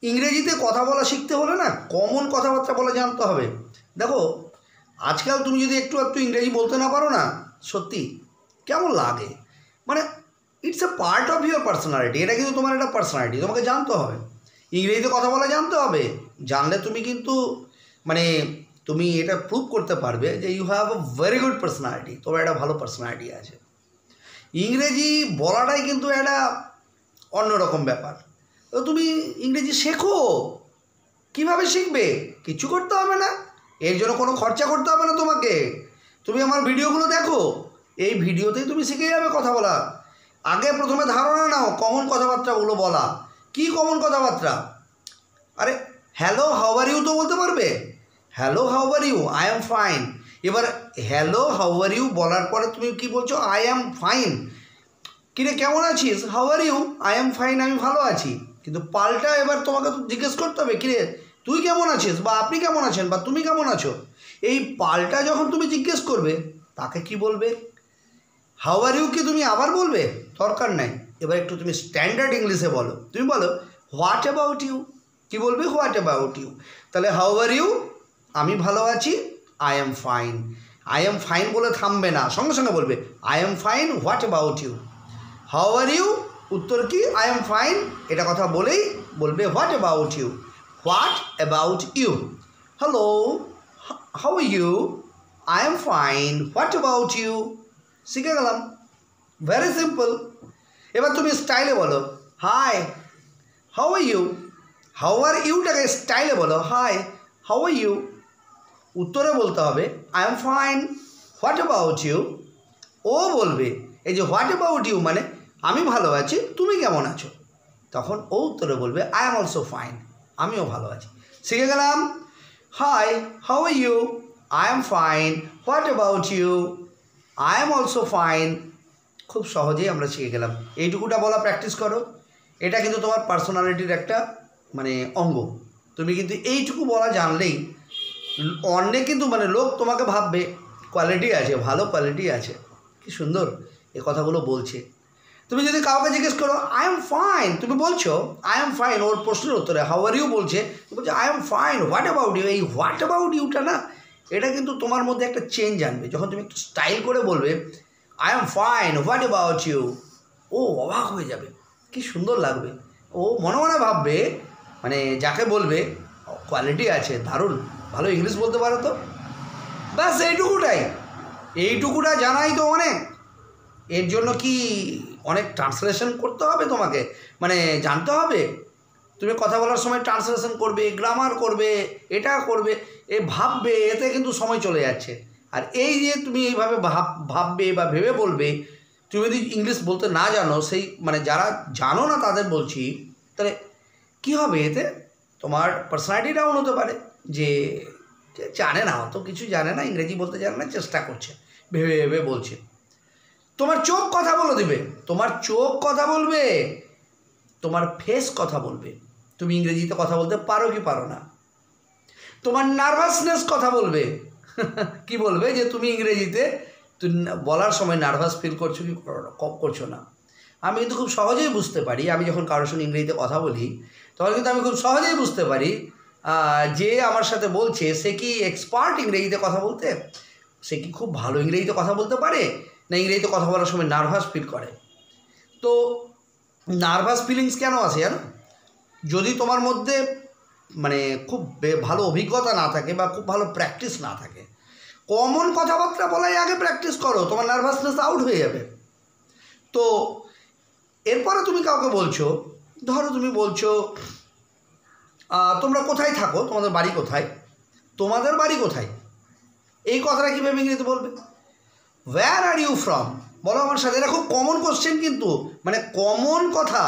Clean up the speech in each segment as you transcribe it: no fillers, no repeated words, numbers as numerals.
ইংরেজিতে কথা বলা শিখতে হলে না কমন কথাবার্তা বলা জানতে হবে। দেখো আজকাল তুমি যদি একটু ইংরেজি বলতে না পারো না, সত্যি কেমন লাগে। মানে it's a part of your personality, এটা কিন্তু তোমার একটা পার্সোনালিটি, তোমাকে জানতে হবে। ইংরেজিতে কথা বলা জানতে হবে, জানলে তুমি কিন্তু মানে তুমি এটা প্রুভ করতে পারবে যে you have a very good personality, তোমার একটা ভালো পার্সোনালিটি আছে। ইংরেজি বলাটাই কিন্তু একটা অন্যরকম ব্যাপার। তো তুমি ইংরেজি শেখো, কিভাবে শিখবে? কিছু করতে হবে না, এর জন্য কোনো খরচা করতে হবে না তোমাকে। তুমি আমার ভিডিওগুলো দেখো, এই ভিডিওতেই তুমি শিখে যাবে কথা বলা। আগে প্রথমে ধারণা নাও কমন কথাবার্তাগুলো বলা। কি কমন কথাবার্তা? আরে হ্যালো হাউ আর ইউ তো বলতে পারবে। Hello how are you, I am fine. এবার হ্যালো হাউ আর ইউ বলার পরে তুমি কি বলছো? I am fine. কিরে কেমন আছিস? How are you, I am fine, আমি ভালো আছি। কিন্তু পাল্টা এবার তোমাকে তো জিজ্ঞেস করতে হবে, কিরে তুই কেমন আছিস, বা আপনি কেমন আছেন, বা তুমি কেমন আছো। এই পাল্টা যখন তুমি জিজ্ঞেস করবে তাকে কি বলবে? হাউ আর ইউ কি তুমি আবার বলবে? দরকার নাই। এবার একটু তুমি স্ট্যান্ডার্ড ইংলিশে বলো। তুমি বলো হোয়াট অ্যাবাউট ইউ। কী বলবে? What about you. তাহলে হাউ আর ইউ, আমি ভালো আছি, I am fine. I am fine বলে থামবে না, সঙ্গে সঙ্গে বলবে I am fine, what about you. How are you, উত্তর কি? আই এম ফাইন, এটা কথা বলেই বলবে what about you. What about you. Hello how are you, I am fine, what about you. শিখে গেলাম, ভেরি সিম্পল। এবার তুমি স্টাইলে বলো hi how are you. How are ইউটাকে স্টাইলে বলো হাই হাউ আর ইউ। উত্তরে বলতে হবে I am fine, what about you. ও বলবে এই যে হোয়াট অ্যাবাউট ইউ মানে আমি ভালো আছি, তুমি কেমন আছো। তখন ও উত্তরে বলবে আই এম অলসো ফাইন, আমিও ভালো আছি। শিখে গেলাম hi how are you, I am fine, what about you, I am also fine. খুব সহজেই আমরা শিখে গেলাম। এইটুকুটা বলা প্র্যাকটিস করো, এটা কিন্তু তোমার পার্সোনালিটির একটা মানে অঙ্গ। তুমি কিন্তু এইটুকু বলা জানলেই অনেক কিন্তু মানে লোক তোমাকে ভাববে কোয়ালিটি আছে, ভালো কোয়ালিটি আছে, কি সুন্দর এ কথাগুলো বলছে। তুমি যদি কাউকে জিজ্ঞেস করো আই এম ফাইন, তুমি বলছো আই এম ফাইন, ওর প্রশ্নের উত্তরে হাউ আর ইউ বলছে, তুমি বলছো I am fine, what about you. এই হোয়াট অ্যাবাউট ইউটা না, এটা কিন্তু তোমার মধ্যে একটা চেঞ্জ আনবে। যখন তুমি একটু স্টাইল করে বলবে I am fine, what about you, ও অবাক হয়ে যাবে, কি সুন্দর লাগবে। ও মনে মনে ভাববে মানে যাকে বলবে কোয়ালিটি আছে, দারুণ ভালো ইংলিশ বলতে পারো তো। ব্যাস এইটুকুটাই, এইটুকুটা জানাই তো অনেক। এর জন্য কি অনেক ট্রান্সলেশন করতে হবে তোমাকে, মানে জানতে হবে। তুমি কথা বলার সময় ট্রান্সলেশন করবে, গ্রামার করবে, এটা করবে, এ ভাববে, এতে কিন্তু সময় চলে যাচ্ছে। আর এই যে তুমি এইভাবে ভাববে বা ভেবে বলবে, তুমি যদি ইংলিশ বলতে না জানো, সেই মানে যারা জানো না তাদের বলছি, তাহলে কী হবে? এতে তোমার পার্সোনালিটি ডাউন হতে পারে। যে জানে না, অত কিছু জানে না, ইংরেজি বলতে জানে না, চেষ্টা করছে, ভেবে ভেবে বলছে। তোমার চোখ কথা বলে দিবে, তোমার চোখ কথা বলবে, তোমার ফেস কথা বলবে। তুমি ইংরেজিতে কথা বলতে পারো কি পারো না। তোমার নার্ভাসনেস কথা বলবে। কি বলবে? যে তুমি ইংরেজিতে তুমি বলার সময় নার্ভাস ফিল করছো কি করছো না। আমি কিন্তু খুব সহজেই বুঝতে পারি, আমি যখন কারোর সঙ্গে ইংরেজিতে কথা বলি তখন কিন্তু আমি খুব সহজেই বুঝতে পারি যে আমার সাথে বলছে সে কি এক্সপার্ট ইংরেজিতে কথা বলতে, সে কি খুব ভালো ইংরেজিতে কথা বলতে পারে, না ইংরেজিতে কথা বলার সময় নার্ভাস ফিল করে। তো নার্ভাস ফিলিংস কেন আসে জানো? যদি তোমার মধ্যে মানে খুব ভালো অভিজ্ঞতা না থাকে বা খুব ভালো প্র্যাকটিস না থাকে, কমন কথাবার্তা বলাই আগে প্র্যাকটিস করো, তোমার নার্ভাসনেস আউট হয়ে যাবে। তো এরপরে তুমি কাউকে বলছো, ধরো তুমি বলছো তোমরা কোথায় থাকো, তোমাদের বাড়ি কোথায়, তোমাদের বাড়ি কোথায়, এই কথাটা কীভাবে ইংরেজিতে বলবে? হোয়ার আর ইউ ফ্রম বলো আমার সাথে। এটা খুব কমন কোশ্চেন, কিন্তু মানে কমন কথা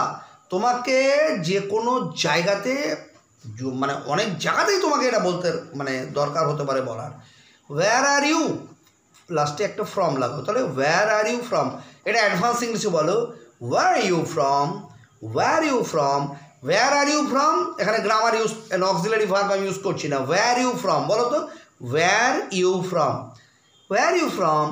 তোমাকে যে কোনো জায়গাতে মানে অনেক জায়গাতেই তোমাকে এটা বলতে মানে দরকার হতে পারে বলার। হোয়ার আর ইউ লাস্টে একটা ফ্রম লাগো, তাহলে হোয়ার আর ইউ ফ্রম, এটা অ্যাডভান্স ইংলিশে বলো where are you from, where you from, where are you from. এখানে গ্রামার ইউজ অক্সিলারি ভার্ব আমি ইউজ করছি না। হোয়ার ইউ ফ্রম বলো তো, where you from, where you from.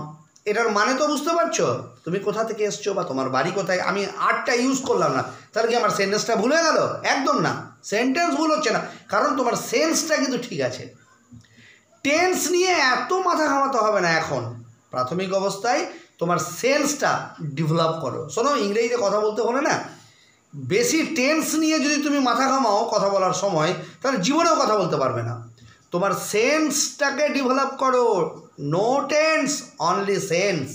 এটার মানে তো বুঝতে পারছো তুমি কোথা থেকে এসছো বা তোমার বাড়ি কোথায়। আমি আরটা ইউজ করলাম না, তাহলে কি আমার সেন্টেন্সটা ভুলে গেল? একদম না, সেন্টেন্স ভুল হচ্ছে না, কারণ তোমার সেন্সটা কিন্তু ঠিক আছে। টেন্স নিয়ে এত মাথা ঘামাতে হবে না এখন। প্রাথমিক অবস্থায় তোমার সেন্সটা ডেভেলপ করো। শোনো, ইংরেজিতে কথা বলতে হলে না বেশি টেন্স নিয়ে যদি তুমি মাথা ঘামাও কথা বলার সময়, তাহলে জীবনেও কথা বলতে পারবে না। তোমার সেন্সটাকে ডেভেলপ করো। No tense, only sense.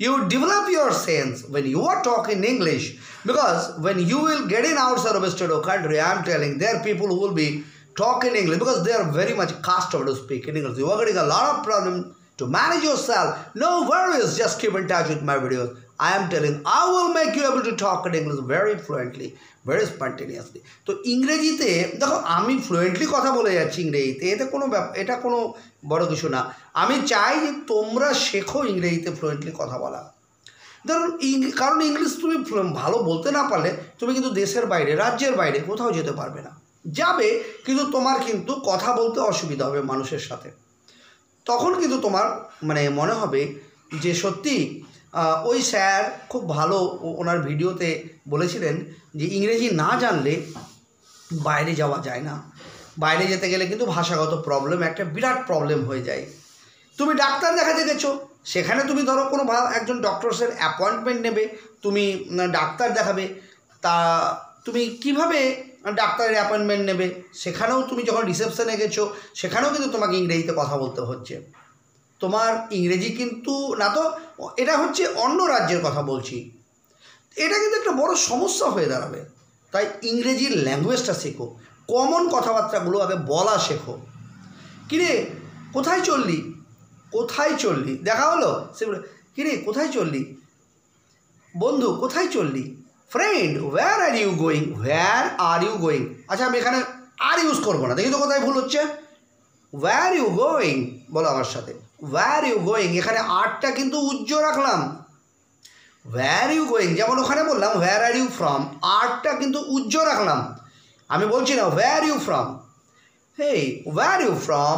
You develop your sense when you are talking English, because when you will get in outside of a state of country, I am telling, there are people who will be talking English because they are very much accustomed to speak in English. You are getting a lot of problem to manage yourself. No worries, just keep in touch with my videos. I am telling, I will make you able to talk in English very fluently, very spontaneously. তো ইংরেজিতে দেখো, আমি fluently কথা বলে যাচ্ছি ইংরেজিতে, এটা কোনো বড় কিছু না। আমি চাই যে তোমরা শেখো ইংরেজিতে ফ্লুয়েন্টলি কথা বলা। ধরুন কারণ ইংলিশ তুমি ভালো বলতে না পারলে তুমি কিন্তু দেশের বাইরে, রাজ্যের বাইরে কোথাও যেতে পারবে না। যাবে, কিন্তু তোমার কিন্তু কথা বলতে অসুবিধা হবে মানুষের সাথে। তখন কিন্তু তোমার মানে মনে হবে যে সত্যি ওই স্যার খুব ভালো, ওনার ভিডিওতে বলেছিলেন যে ইংরেজি না জানলে বাইরে যাওয়া যায় না। বাইরে যেতে গেলে কিন্তু ভাষাগত প্রবলেম একটা বিরাট প্রবলেম হয়ে যায়। তুমি ডাক্তার দেখাতে গেছো, সেখানে তুমি ধরো কোনো একজন ডক্টরসের অ্যাপয়েন্টমেন্ট নেবে, তুমি ডাক্তার দেখাবে, তা তুমি কিভাবে ডাক্তারের অ্যাপয়েন্টমেন্ট নেবে? সেখানেও তুমি যখন রিসেপশনে গেছো, সেখানেও কিন্তু তোমাকে ইংরেজিতে কথা বলতে হচ্ছে। তোমার ইংরেজি কিন্তু না, তো এটা হচ্ছে অন্য রাজ্যের কথা বলছি, এটা কিন্তু একটা বড় সমস্যা হয়ে দাঁড়াবে। তাই ইংরেজির ল্যাঙ্গুয়েজটা শেখো, কমন কথাবার্তাগুলো আগে বলা শেখো। কিরে কোথায় চললি, কোথায় চললি, দেখা হলো, সেগুলো কিরে কোথায় চললি, বন্ধু কোথায় চললি, friend where are you going, where are you going. আচ্ছা, আমি এখানে আর ইউজ করবো না, দেখি তো কোথায় ভুল হচ্ছে। ওয়্যার ইউ গোয়িং বলো আমার সাথে, ওয়্যার ইউ গোয়িং, এখানে আরটা কিন্তু উজ্জ্ব রাখলাম। ওয়্যার ইউ গোয়িং, যেমন ওখানে বললাম ওয়্যার আর ইউ ফ্রম, আরটা কিন্তু উজ্জ্ব রাখলাম। আমি বলছি না where you from, hey where you from,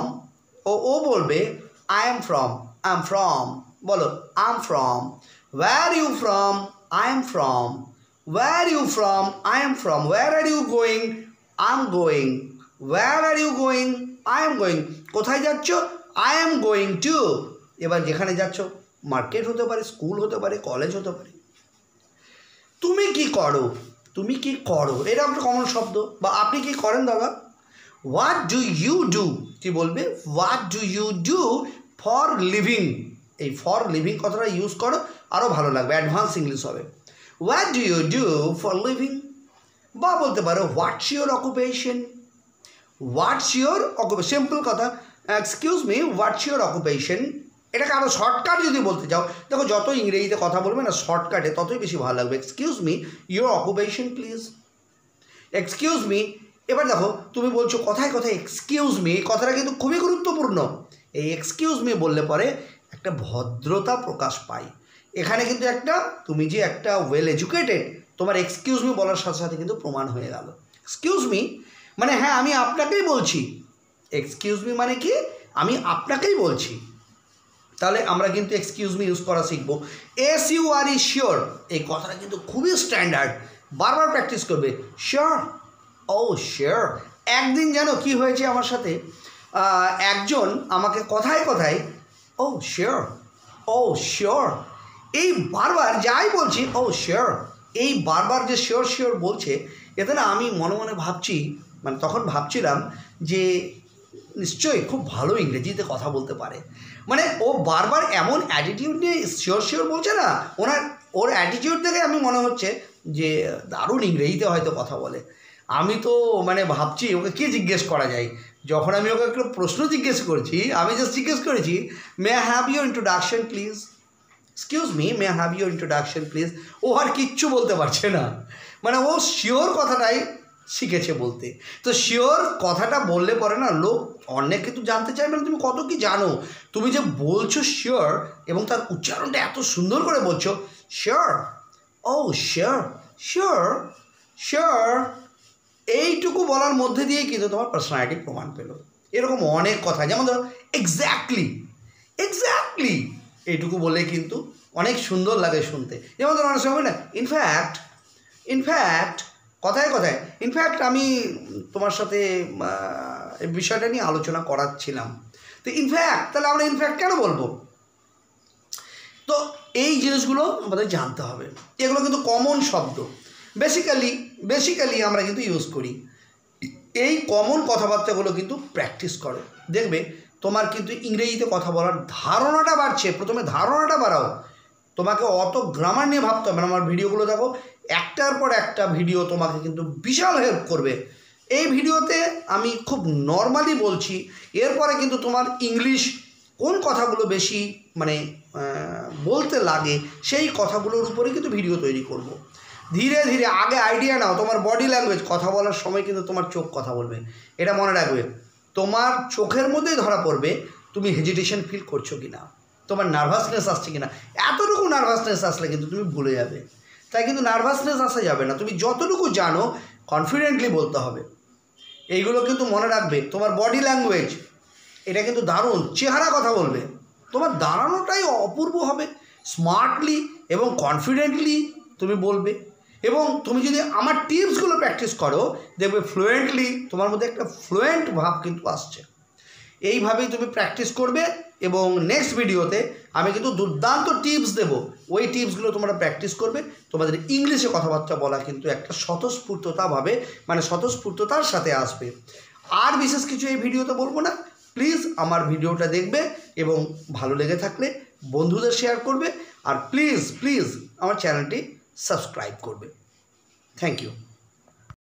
ও বলবে I am from, I am from, বলো I am from. Where you from, I am from. Where you from, I am from. Where are you going, I am going. Where are you going, I am going. কোথায় যাচ্ছ? I am going to. এবার যেখানে যাচ্ছ market হতে পারে, school হতে পারে, college হতে পারে। তুমি কি করো, তুমি কি করো, এটা একটা কমন শব্দ। বা আপনি কি করেন দাদা? হোয়াট ডু ইউ ডু, কি বলবে? What do you do for living. এই ফর লিভিং কথাটা ইউজ করো, আরও ভালো লাগবে, অ্যাডভান্স ইংলিশ হবে। What do you do for living. বা বলতে পারো what's your occupation. What's your occupation, simple কথা, excuse me what's your occupation. এটাকে আরও শর্টকাট যদি বলতে চাও, দেখো যত ইংরেজিতে কথা বলবে না শর্টকাটে ততই বেশি ভালো লাগবে। Excuse me your occupation please, excuse me. এবার দেখো তুমি বলছো কথায় কথায় এক্সকিউজ মি, এই কথাটা কিন্তু খুবই গুরুত্বপূর্ণ। এই এক্সকিউজ মি বললে পরে একটা ভদ্রতা প্রকাশ পায়। এখানে কিন্তু একটা, তুমি যে একটা ওয়েল এডুকেটেড, তোমার এক্সকিউজ মি বলার সাথে সাথে কিন্তু প্রমাণ হয়ে গেল। এক্সকিউজ মি মানে হ্যাঁ আমি আপনাকেই বলছি। এক্সকিউজ মি মানে কি, আমি আপনাকেই বলছি। তাহলে আমরা কিন্তু এক্সকিউজ মি ইউজ করা শিখবো। S U R E sure, এই কথাটা কিন্তু খুবই স্ট্যান্ডার্ড, বারবার প্র্যাকটিস করবে। Sure, oh sure. একদিন জানো কি হয়েছে আমার সাথে, একজন আমাকে কথায় কথায় ও শিওর, ও শিওর, এই বারবার যাই বলছি ও শিওর, এই বারবার যে শিওর শিওর বলছে, এতে না আমি মনে মনে ভাবছি, মানে তখন ভাবছিলাম যে নিশ্চয়ই খুব ভালো ইংরেজিতে কথা বলতে পারে। মানে ও বারবার এমন অ্যাটিটিউড নিয়ে শিওর শিওর বলছে না, ওর অ্যাটিটিউড দেখে আমি মনে হচ্ছে যে দারুণ ইংরেজিতে হয়তো কথা বলে। আমি তো মানে ভাবছি ওকে কী জিজ্ঞেস করা যায়। যখন আমি ওকে একটা প্রশ্ন জিজ্ঞেস করছি, আমি জাস্ট জিজ্ঞেস করেছি may I have your introduction please, excuse me may I have your introduction please. ও আর কিচ্ছু বলতে পারছে না, মানে ও শিওর কথাটাই শিখেছে বলতে। তো শিওর কথাটা বললে পরে না লোক অনেক কিন্তু জানতে চাইবে না তুমি কত কি জানো। তুমি যে বলছো শিওর এবং তার উচ্চারণটা এত সুন্দর করে বলছো, sure, oh sure, sure, sure, এইটুকু বলার মধ্যে দিয়েই কিন্তু তোমার পার্সোনালিটি প্রমাণ পেল। এরকম অনেক কথা, যেমন ধরো এক্স্যাক্টলি, এক্স্যাক্টলি, এইটুকু বলে কিন্তু অনেক সুন্দর লাগে শুনতে। যেমন ধরো অনেক সময় না ইনফ্যাক্ট, ইনফ্যাক্ট, কথায় কথায়। ইনফ্যাক্ট আমি তোমার সাথে এই বিষয়টা নিয়ে আলোচনা করাচ্ছিলাম। তো ইনফ্যাক্ট তাহলে আমরা ইনফ্যাক্ট কেন বলবো? তো এই জিনিসগুলো আমাদের জানতে হবে। এগুলো কিন্তু কমন শব্দ, বেসিক্যালি আমরা কিন্তু ইউজ করি। এই কমন কথাবার্তাগুলো কিন্তু প্র্যাকটিস করো, দেখবে তোমার কিন্তু ইংরেজিতে কথা বলার ধারণাটা বাড়ছে। প্রথমে ধারণাটা বাড়াও, তোমাকে অত গ্রামার নিয়ে ভাবতে হবে না। আমার ভিডিওগুলো দেখো, একটার পর একটা ভিডিও তোমাকে কিন্তু বিশাল হেল্প করবে। এই ভিডিওতে আমি খুব নর্মালি বলছি, এরপরে কিন্তু তোমার ইংলিশ কোন কথাগুলো বেশি মানে বলতে লাগে সেই কথাগুলোর উপরে কিন্তু ভিডিও তৈরি করব। ধীরে ধীরে আগে আইডিয়া নাও। তোমার বডি ল্যাঙ্গুয়েজ, কথা বলার সময় কিন্তু তোমার চোখ কথা বলবে, এটা মনে রাখবে। তোমার চোখের মধ্যেই ধরা পড়বে তুমি হেজিটেশন ফিল করছো কি না, তোমার নার্ভাসনেস আসছে কি না। এতটুকু নার্ভাসনেস আসলে কিন্তু তুমি ভুলে যাবে। তাই কিন্তু নার্ভাসনেস আসা যাবে না, তুমি যতটুকু জানো কনফিডেন্টলি বলতে হবে। এইগুলো কিন্তু মনে রাখবে। তোমার বডি ল্যাঙ্গুয়েজ এটা কিন্তু দারুণ, চেহারা কথা বলবে, তোমার দাঁড়ানোটাই অপূর্ব হবে। স্মার্টলি এবং কনফিডেন্টলি তুমি বলবে। এবং তুমি যদি আমার টিপসগুলো প্র্যাকটিস করো, দেখবে ফ্লুয়েন্টলি তোমার মধ্যে একটা ফ্লুয়েন্ট ভাব কিন্তু আসছে। এইভাবেই তুমি প্র্যাকটিস করবে এবং নেক্সট ভিডিওতে আমি কিন্তু দুর্দান্ত টিপস দেবো। ওই টিপসগুলো তোমরা প্র্যাকটিস করবে, তোমাদের ইংলিশে কথাবার্তা বলা কিন্তু একটা স্বতঃস্ফূর্ততাভাবে মানে স্বতঃস্ফূর্ততার সাথে আসবে। আর বিশেষ কিছু এই ভিডিওতে বলবো না। প্লিজ আমার ভিডিওটা দেখবে এবং ভালো লেগে থাকলে বন্ধুদের শেয়ার করবে। আর প্লিজ আমার চ্যানেলটি সাবস্ক্রাইব করবে। Thank you.